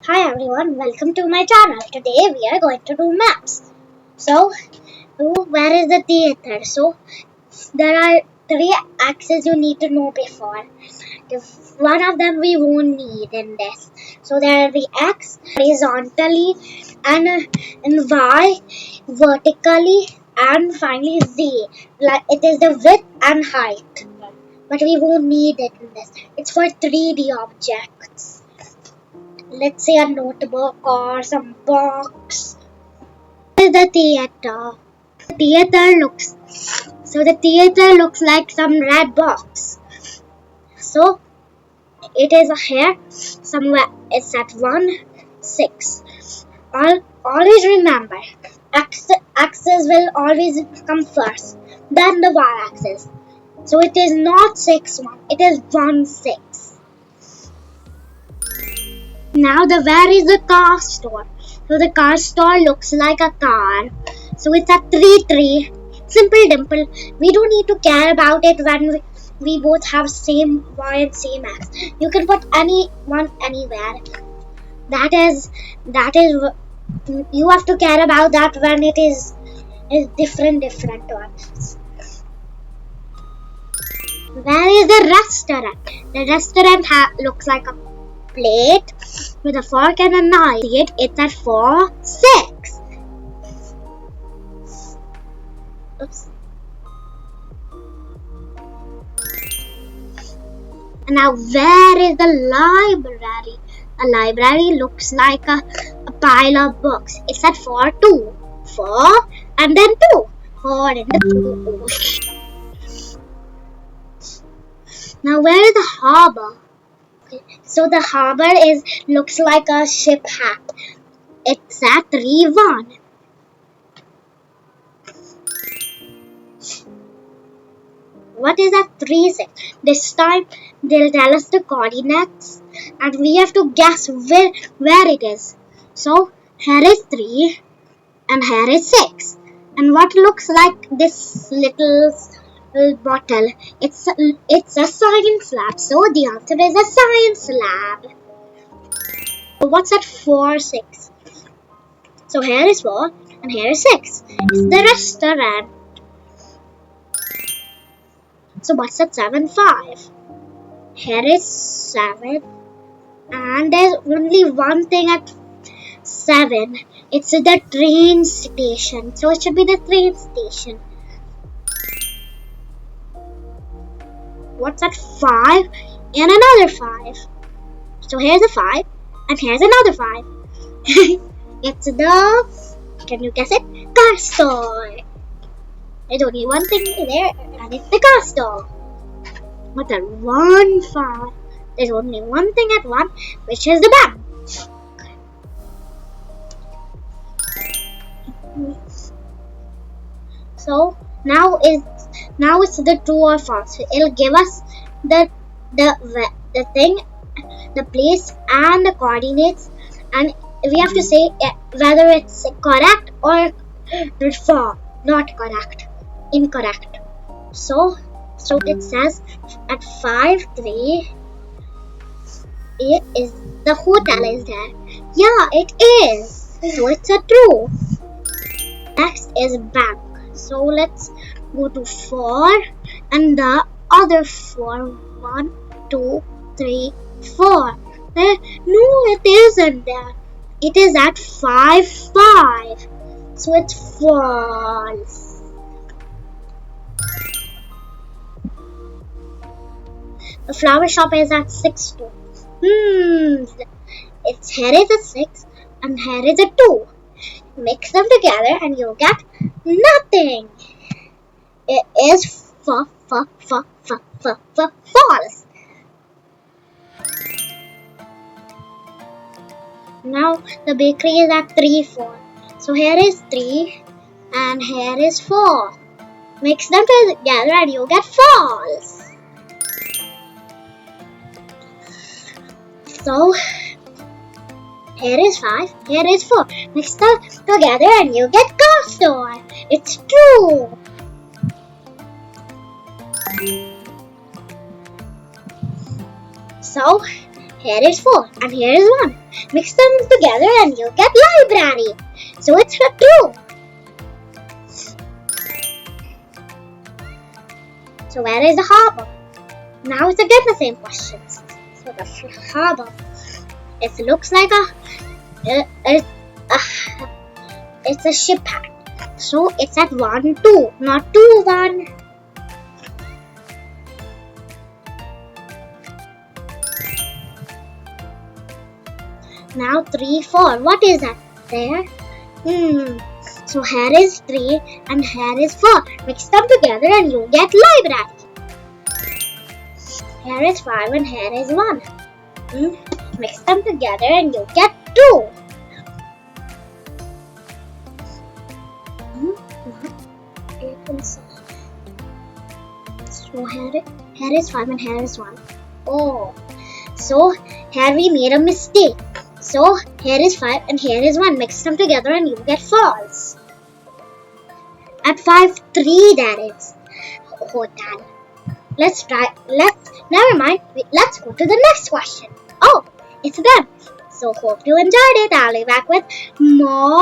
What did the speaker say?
Hi everyone, welcome to my channel. Today we are going to do maps. So, where is the theater? So, there are three axes you need to know before. One of them we won't need in this. So, there are the X horizontally and Y vertically and finally Z. Like it is the width and height. But we won't need it in this. It's for 3D objects. Let's say a notebook or some box. This is the theater. The theater looks like some red box. So it is here somewhere. It's at 1-6. Always remember, axis will always come first, then the y-axis. So it is not 6-1. It is 1-6. Now where is the car store? So the car store looks like a car. So it's a 3-3. Simple dimple. We don't need to care about it when we both have same y and same x. You can put any one anywhere. That is you have to care about that when it is different ones. Where is the restaurant? The restaurant looks like a plate with a fork and a knife. It's at 4-6. Oops. And now where is the library? A library looks like a pile of books. It's at 4-2. 4 and then 2. 4 and then 2. Now where is the harbor? So the harbor looks like a ship hat. It's at 3-1. What is at 3-6? This time they'll tell us the coordinates and we have to guess where it is. So here is 3 and here is 6. And what looks like this little bottle? It's a science lab. So the answer is a science lab. What's at 4-6? So here is 4 and here is 6. It's the restaurant. So what's at 7-5? Here is 7 and there's only one thing at 7. It's the train station. So it should be the train station. What's at 5 and another 5? So here's a 5 and here's another 5. It's the, can you guess it? Car store. There's only one thing there and it's the car store. What's at 1-5? There's only one thing at 1, which is the bank. So now it's the true or false. It'll give us the thing, the place and the coordinates, and we have to say whether it's correct or not correct, incorrect. So it says at 5-3 it is the hotel is there. Yeah, it is. So it's a true. Next is bank. So let's go to 4 and the other 4. 1, 2, 3, 4. No, it isn't there. It is at 5-5. So it's false. The flower shop is at 6-2. It's here is a 6 and here is a 2. Mix them together and you get nothing. It is false. Now the bakery is at 3-4. So here is 3 and here is 4. Mix them together and you get false. So here is 5, here is 4. Mix them together and you get car store. It's true. So Here is 4 and here is 1. Mix them together and you get library. So it's true. So where is the harbor? Now it's again the same questions. So the harbor, it looks like it's a ship hat. So it's at 1, 2, not 2, 1. Now 3, 4. What is that there? So here is 3 and here is 4. Mix them together and you get library. Here is 5 and here is 1. Mix them together and you get 2. So here is 5 and here is 1. Oh, so here we made a mistake. So here is 5 and here is 1. Mix them together and you get false. At 5, 3 that is. Oh, damn. Never mind. Let's go to the next question. Oh, it's done. So hope you enjoyed it. I'll be back with more